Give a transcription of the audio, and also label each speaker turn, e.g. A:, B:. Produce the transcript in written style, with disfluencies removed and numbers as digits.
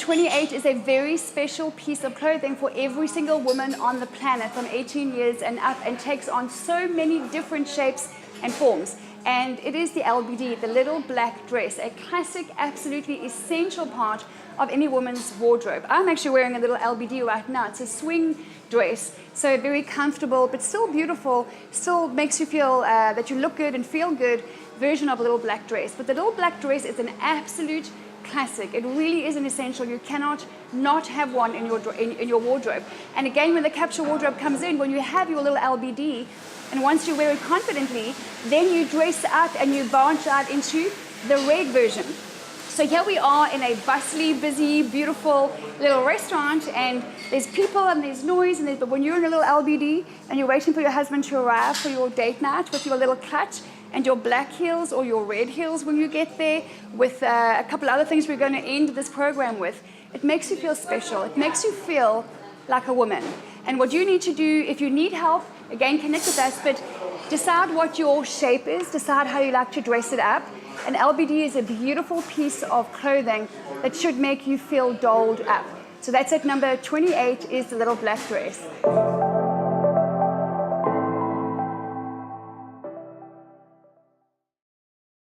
A: 28 is a very special piece of clothing for every single woman on the planet from 18 years and up, and takes on so many different shapes and forms. And it is the LBD, the little black dress, a classic, absolutely essential part of any woman's wardrobe. I'm actually wearing a little LBD right now. It's a swing dress, so very comfortable, but still beautiful, still makes you feel that you look good and feel good version of a little black dress. But the little black dress is an absolute classic. It really is an essential. You cannot not have one in your wardrobe. And again, when the capsule wardrobe comes in, when you have your little LBD, and once you wear it confidently, then you dress up and you branch out into the red version. So here we are in a bustly, busy, beautiful little restaurant, and there's people and there's noise, but when you're in a little LBD and you're waiting for your husband to arrive for your date night with your little clutch and your black heels or your red heels when you get there, with a couple other things we're going to end this program with, it makes you feel special. It makes you feel like a woman. And what you need to do, if you need help, again, connect with us, but decide what your shape is, decide how you like to dress it up. An LBD is a beautiful piece of clothing that should make you feel dolled up. So that's at number 28, is the little black dress.